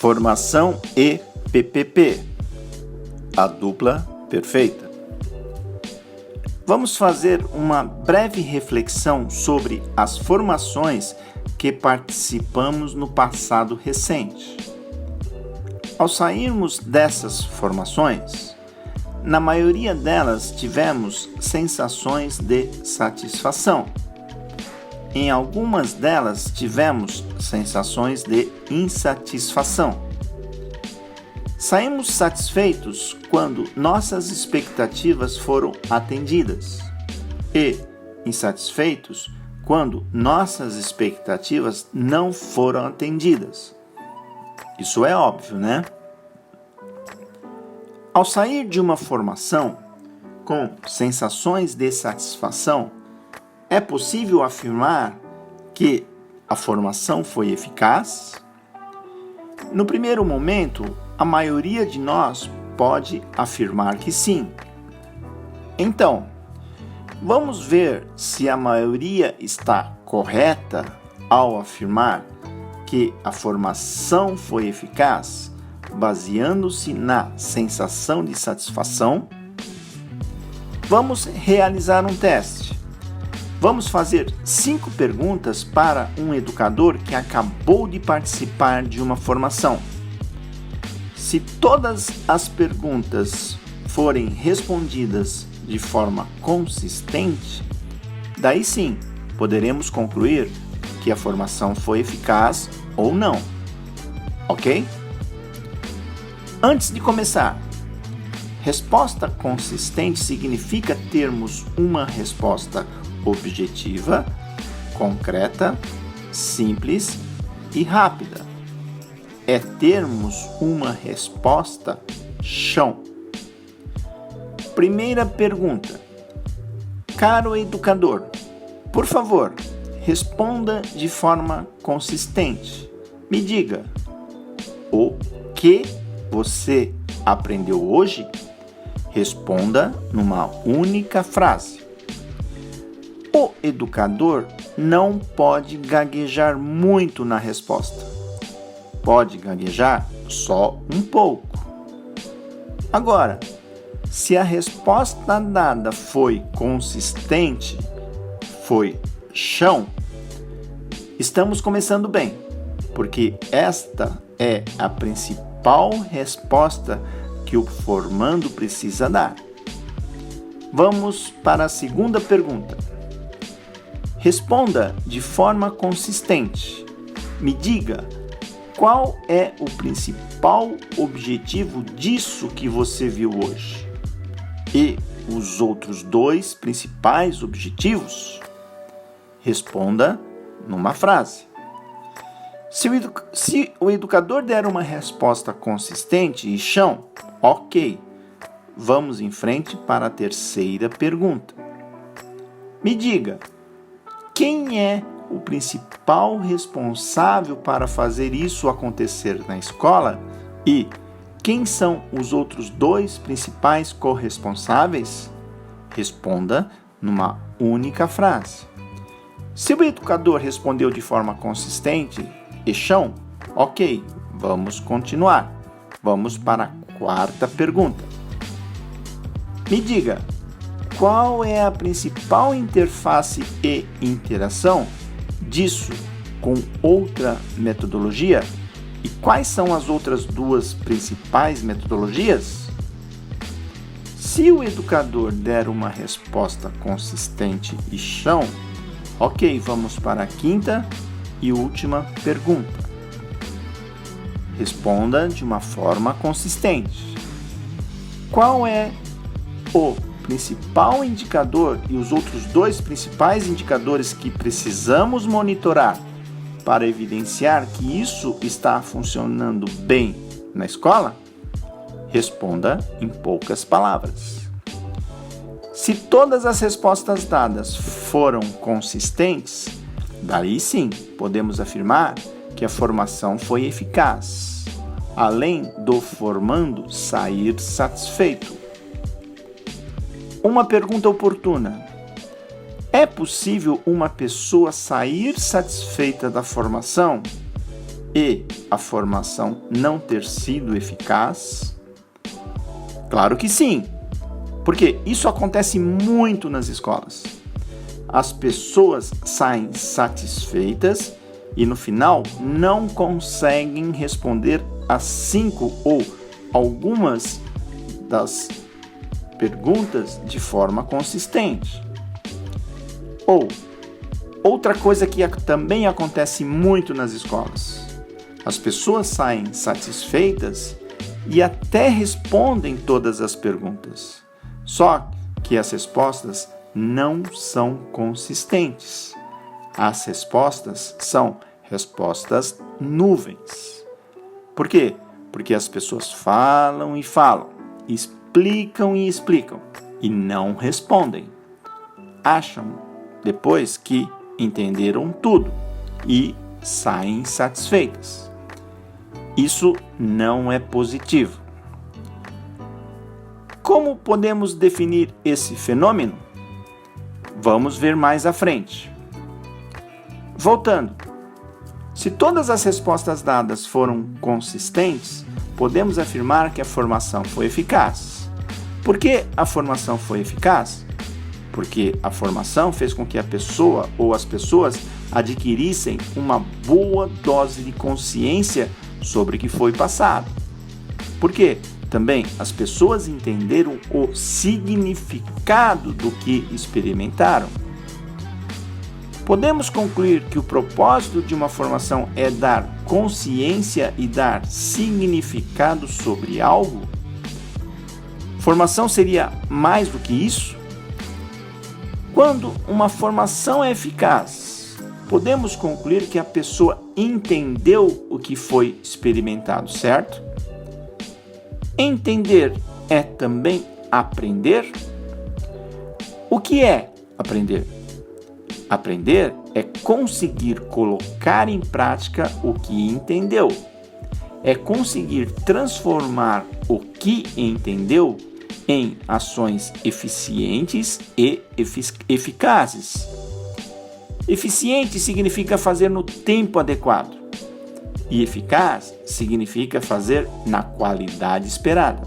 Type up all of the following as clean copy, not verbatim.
Formação e PPP, a dupla perfeita. Vamos fazer uma breve reflexão sobre as formações que participamos no passado recente. Ao sairmos dessas formações, na maioria delas tivemos sensações de satisfação. Em algumas delas tivemos sensações de insatisfação. Saímos satisfeitos quando nossas expectativas foram atendidas e insatisfeitos quando nossas expectativas não foram atendidas. Isso é óbvio, né? Ao sair de uma formação com sensações de satisfação, é possível afirmar que a formação foi eficaz? No primeiro momento, a maioria de nós pode afirmar que sim. Então, vamos ver se a maioria está correta ao afirmar que a formação foi eficaz, baseando-se na sensação de satisfação. Vamos realizar um teste. Vamos fazer 5 perguntas para um educador que acabou de participar de uma formação. Se todas as perguntas forem respondidas de forma consistente, daí sim poderemos concluir que a formação foi eficaz ou não. Ok? Antes de começar, resposta consistente significa termos uma resposta objetiva, concreta, simples e rápida. É termos uma resposta chão. Primeira pergunta. Caro educador, por favor, responda de forma consistente. Me diga, o que você aprendeu hoje? Responda numa única frase. O educador não pode gaguejar muito na resposta. Pode gaguejar só um pouco. Agora, se a resposta dada foi consistente, foi chão, estamos começando bem, porque esta é a principal resposta que o formando precisa dar. Vamos para a segunda pergunta. Responda de forma consistente. Me diga, qual é o principal objetivo disso que você viu hoje? E os outros 2 principais objetivos? Responda numa frase. Se o educador der uma resposta consistente e chão, ok. Vamos em frente para a terceira pergunta. Me diga, quem é o principal responsável para fazer isso acontecer na escola? E quem são os outros 2 principais corresponsáveis? Responda numa única frase. Se o educador respondeu de forma consistente e chão, ok, vamos continuar. Vamos para a quarta pergunta. Me diga, qual é a principal interface e interação disso com outra metodologia? E quais são as outras 2 principais metodologias? Se o educador der uma resposta consistente e chão, ok, vamos para a quinta e última pergunta. Responda de uma forma consistente. Qual é o principal indicador e os outros 2 principais indicadores que precisamos monitorar para evidenciar que isso está funcionando bem na escola? Responda em poucas palavras. Se todas as respostas dadas foram consistentes, daí sim podemos afirmar que a formação foi eficaz, além do formando sair satisfeito. Uma pergunta oportuna. É possível uma pessoa sair satisfeita da formação? e a formação não ter sido eficaz? Claro que sim, porque isso acontece muito nas escolas. As pessoas saem satisfeitas e no final não conseguem responder as 5 ou algumas das perguntas de forma consistente. Ou outra coisa que também acontece muito nas escolas. As pessoas saem satisfeitas e até respondem todas as perguntas. Só que as respostas não são consistentes. As respostas são respostas nuvens. Por quê? Porque as pessoas falam e falam, explicam e explicam e não respondem. Acham depois que entenderam tudo e saem satisfeitas. Isso não é positivo. Como podemos definir esse fenômeno? Vamos ver mais à frente. Voltando, se todas as respostas dadas foram consistentes, podemos afirmar que a formação foi eficaz. Por que a formação foi eficaz? Porque a formação fez com que a pessoa ou as pessoas adquirissem uma boa dose de consciência sobre o que foi passado. Por quê? Também as pessoas entenderam o significado do que experimentaram. Podemos concluir que o propósito de uma formação é dar consciência e dar significado sobre algo? Formação seria mais do que isso? Quando uma formação é eficaz, podemos concluir que a pessoa entendeu o que foi experimentado, certo? Entender é também aprender? O que é aprender? Aprender é conseguir colocar em prática o que entendeu. É conseguir transformar o que entendeu em ações eficientes e eficazes. Eficiente significa fazer no tempo adequado. E eficaz significa fazer na qualidade esperada.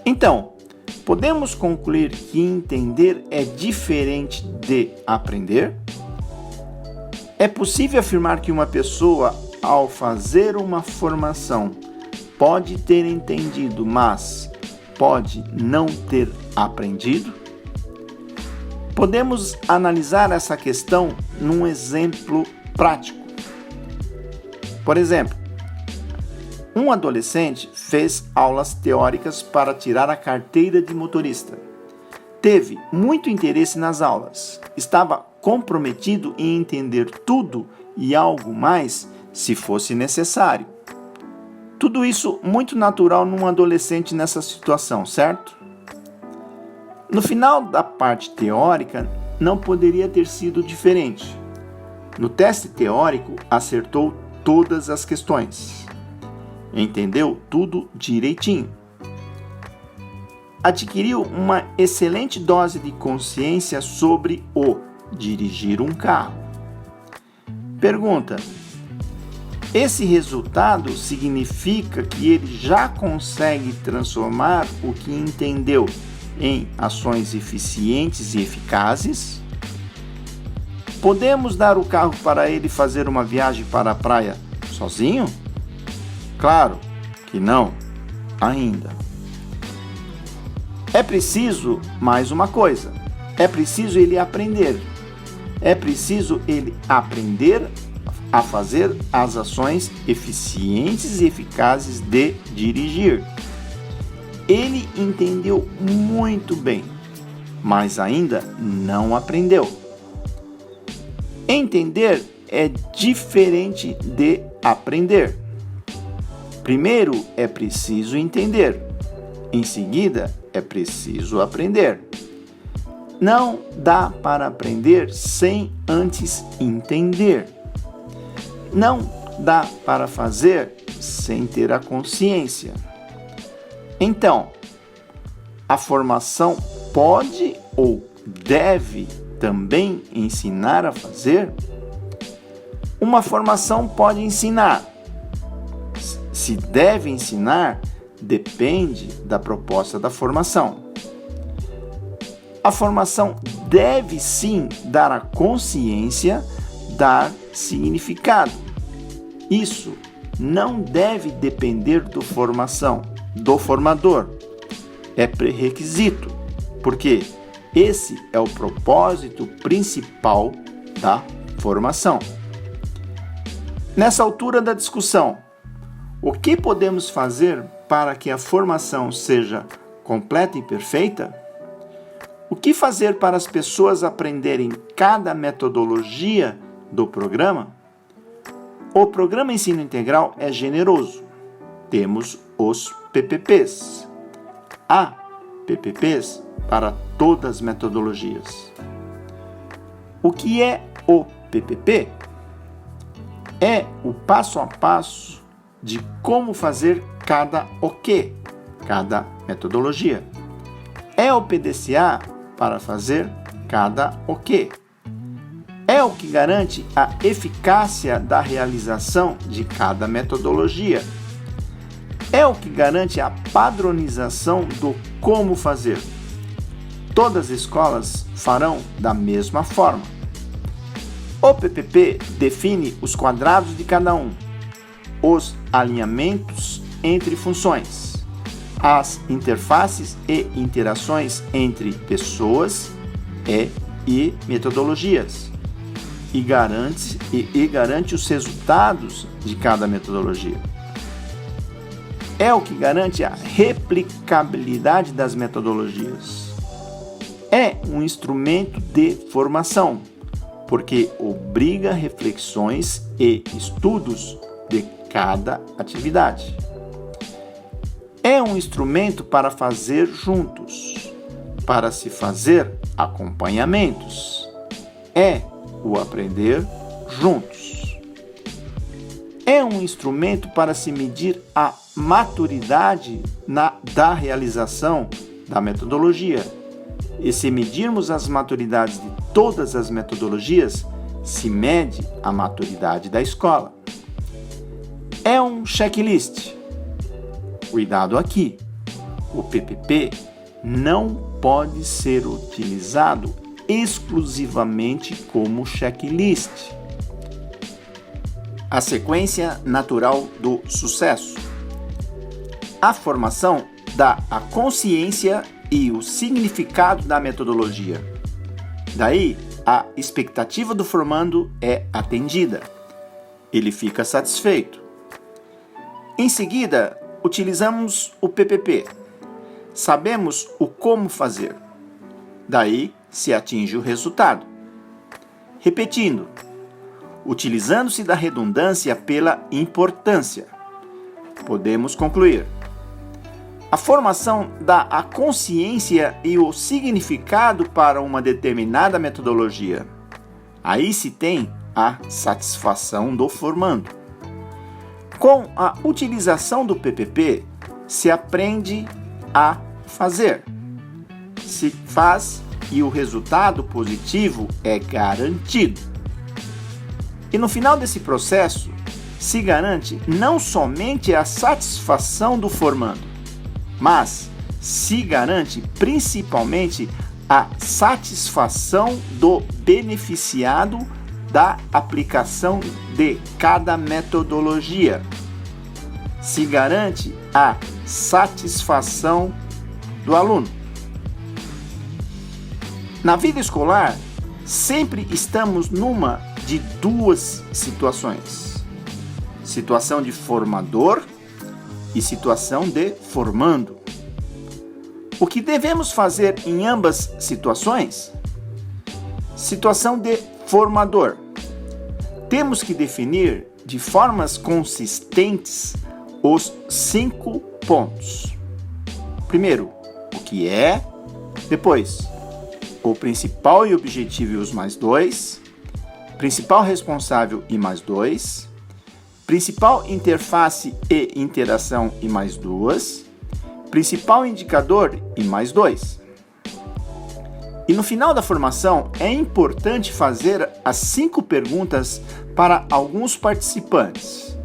Então, podemos concluir que entender é diferente de aprender? É possível afirmar que uma pessoa, ao fazer uma formação, pode ter entendido, mas pode não ter aprendido? Podemos analisar essa questão num exemplo prático. Por exemplo, um adolescente fez aulas teóricas para tirar a carteira de motorista. Teve muito interesse nas aulas, estava comprometido em entender tudo e algo mais se fosse necessário. Tudo isso muito natural num adolescente nessa situação, certo? No final da parte teórica, não poderia ter sido diferente. No teste teórico, acertou todas as questões. Entendeu tudo direitinho. Adquiriu uma excelente dose de consciência sobre o dirigir um carro. Pergunta: esse resultado significa que ele já consegue transformar o que entendeu em ações eficientes e eficazes? Podemos dar o carro para ele fazer uma viagem para a praia sozinho? Claro que não, ainda. É preciso mais uma coisa. É preciso ele aprender. É preciso ele aprender a fazer as ações eficientes e eficazes de dirigir. Ele entendeu muito bem, mas ainda não aprendeu. Entender é diferente de aprender. Primeiro é preciso entender, em seguida é preciso aprender. Não dá para aprender sem antes entender. Não dá para fazer sem ter a consciência. Então, a formação pode ou deve também ensinar a fazer? Uma formação pode ensinar. Se deve ensinar, depende da proposta da formação. A formação deve sim dar a consciência, dar significado. Isso não deve depender do formador. É pré-requisito, porque esse é o propósito principal da formação. Nessa altura da discussão, o que podemos fazer para que a formação seja completa e perfeita? O que fazer para as pessoas aprenderem cada metodologia do programa? O programa Ensino Integral é generoso. Temos os PPPs. Há PPPs para todas as metodologias. O que é o PPP? É o passo a passo de como fazer cada metodologia. É o PDCA para fazer cada É o que garante a eficácia da realização de cada metodologia. É o que garante a padronização do como fazer. Todas as escolas farão da mesma forma. O PPP define os quadrados de cada um, os alinhamentos entre funções, as interfaces e interações entre pessoas e metodologias, e garante os resultados de cada metodologia. É o que garante a replicabilidade das metodologias. É um instrumento de formação, porque obriga reflexões e estudos de cada atividade. É um instrumento para fazer juntos, para se fazer acompanhamentos. É o aprender juntos. É um instrumento para se medir a maturidade da realização da metodologia. E se medirmos as maturidades de todas as metodologias, se mede a maturidade da escola. É um checklist. Cuidado aqui, o PPP não pode ser utilizado exclusivamente como checklist. A sequência natural do sucesso. A formação dá a consciência e o significado da metodologia. Daí, a expectativa do formando é atendida. Ele fica satisfeito. Em seguida, utilizamos o PPP. Sabemos o como fazer. Daí, se atinge o resultado. Repetindo, utilizando-se da redundância pela importância, podemos concluir. A formação dá a consciência e o significado para uma determinada metodologia. Aí se tem a satisfação do formando. Com a utilização do PPP, se aprende a fazer. Se faz e o resultado positivo é garantido. E no final desse processo, se garante não somente a satisfação do formando, mas se garante principalmente a satisfação do beneficiado da aplicação de cada metodologia. Se garante a satisfação do aluno. Na vida escolar, sempre estamos numa de duas situações: situação de formador e situação de formando. O que devemos fazer em ambas situações? Situação de formador. Temos que definir de formas consistentes os 5 pontos. Primeiro, o que é. Depois, o principal e objetivo e os mais 2. Principal responsável e mais 2. Principal interface e interação e mais 2. Principal indicador e mais 2. E no final da formação, é importante fazer as 5 perguntas para alguns participantes.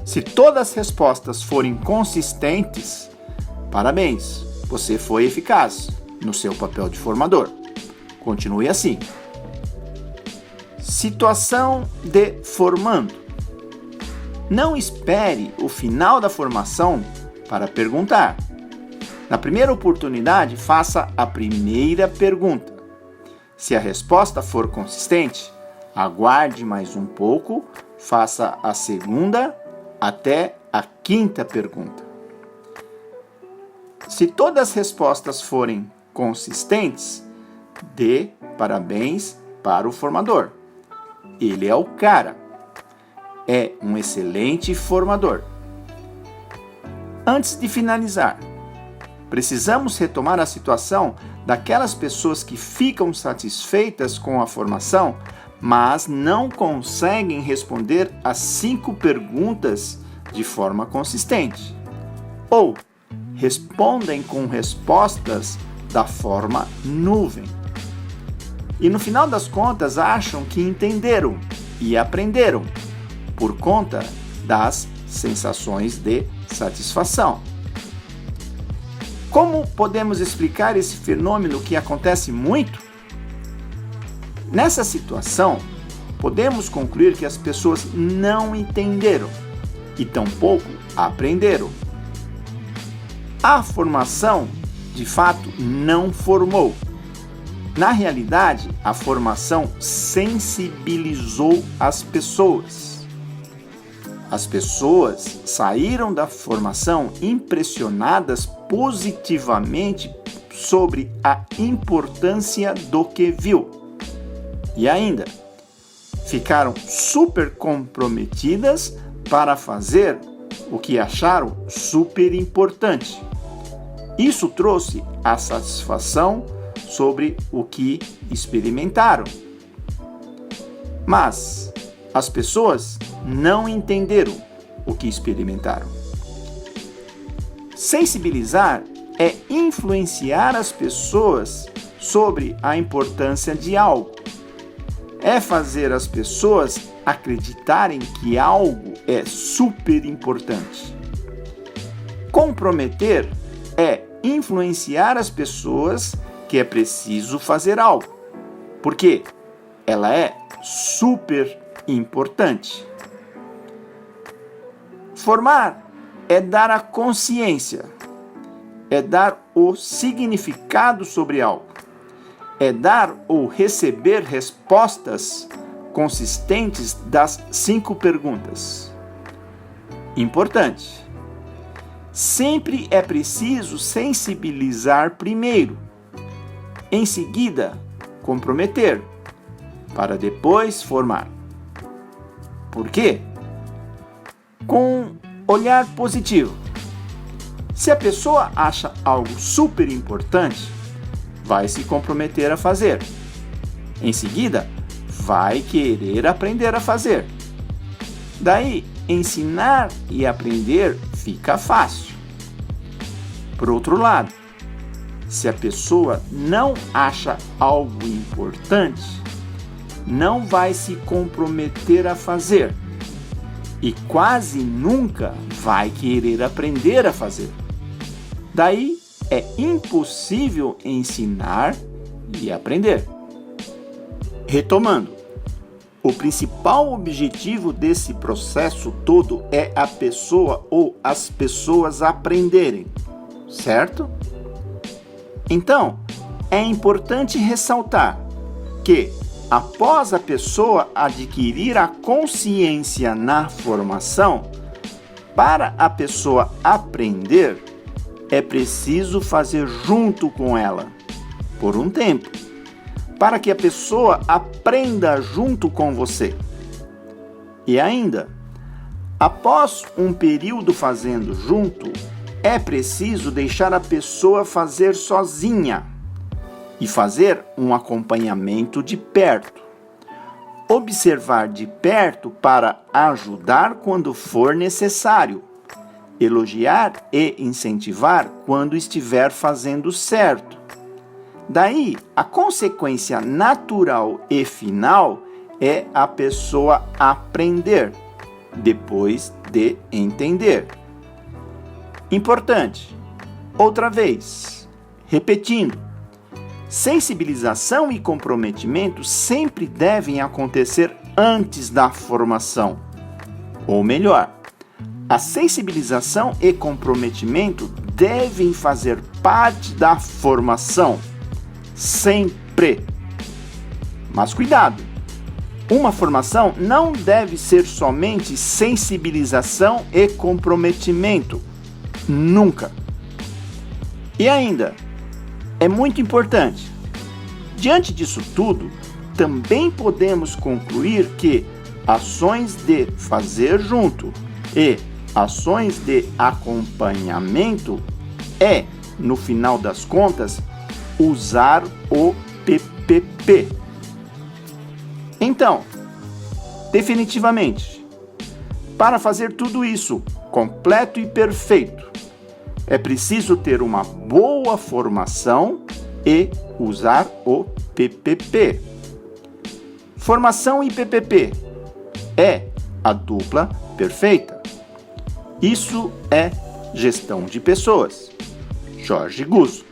Se todas as respostas forem consistentes, parabéns, você foi eficaz no seu papel de formador. Continue assim. Situação de formando. Não espere o final da formação para perguntar. Na primeira oportunidade, faça a primeira pergunta. Se a resposta for consistente, aguarde mais um pouco, faça a segunda até a 5ª pergunta. Se todas as respostas forem consistentes, dê parabéns para o formador. Ele é o cara. É um excelente formador. Antes de finalizar, precisamos retomar a situação daquelas pessoas que ficam satisfeitas com a formação, mas não conseguem responder as 5 perguntas de forma consistente. Ou respondem com respostas da forma nuvem. E no final das contas acham que entenderam e aprenderam por conta das sensações de satisfação. Como podemos explicar esse fenômeno que acontece muito? Nessa situação, podemos concluir que as pessoas não entenderam e tampouco aprenderam. A formação, de fato, não formou. Na realidade, a formação sensibilizou as pessoas. As pessoas saíram da formação impressionadas positivamente sobre a importância do que viu. E ainda, ficaram super comprometidas para fazer o que acharam super importante. Isso trouxe a satisfação sobre o que experimentaram. Mas as pessoas não entenderam o que experimentaram. Sensibilizar é influenciar as pessoas sobre a importância de algo. É fazer as pessoas acreditarem que algo é super importante. Comprometer é influenciar as pessoas que é preciso fazer algo, porque ela é super importante. Formar é dar a consciência, é dar o significado sobre algo, é dar ou receber respostas consistentes das 5 perguntas. Importante. Sempre é preciso sensibilizar primeiro, em seguida comprometer, para depois formar. Por quê? Com olhar positivo. Se a pessoa acha algo super importante, vai se comprometer a fazer. Em seguida, vai querer aprender a fazer. Daí, ensinar e aprender fica fácil. Por outro lado, se a pessoa não acha algo importante, não vai se comprometer a fazer e quase nunca vai querer aprender a fazer. Daí, é impossível ensinar e aprender. Retomando, o principal objetivo desse processo todo é a pessoa ou as pessoas aprenderem, certo? Então, é importante ressaltar que, após a pessoa adquirir a consciência na formação, para a pessoa aprender, é preciso fazer junto com ela, por um tempo, para que a pessoa aprenda junto com você. E ainda, após um período fazendo junto, é preciso deixar a pessoa fazer sozinha e fazer um acompanhamento de perto. Observar de perto para ajudar quando for necessário. Elogiar e incentivar quando estiver fazendo certo. Daí, a consequência natural e final é a pessoa aprender, depois de entender. Importante, outra vez, repetindo, sensibilização e comprometimento sempre devem acontecer antes da formação. Ou melhor, a sensibilização e comprometimento devem fazer parte da formação, sempre. Mas cuidado! Uma formação não deve ser somente sensibilização e comprometimento. Nunca. E ainda, é muito importante, diante disso tudo, também podemos concluir que ações de fazer junto e ações de acompanhamento é, no final das contas, usar o PPP. Então, definitivamente, para fazer tudo isso completo e perfeito, é preciso ter uma boa formação e usar o PPP. Formação e PPP é a dupla perfeita. Isso é gestão de pessoas. Jorge Guzzo.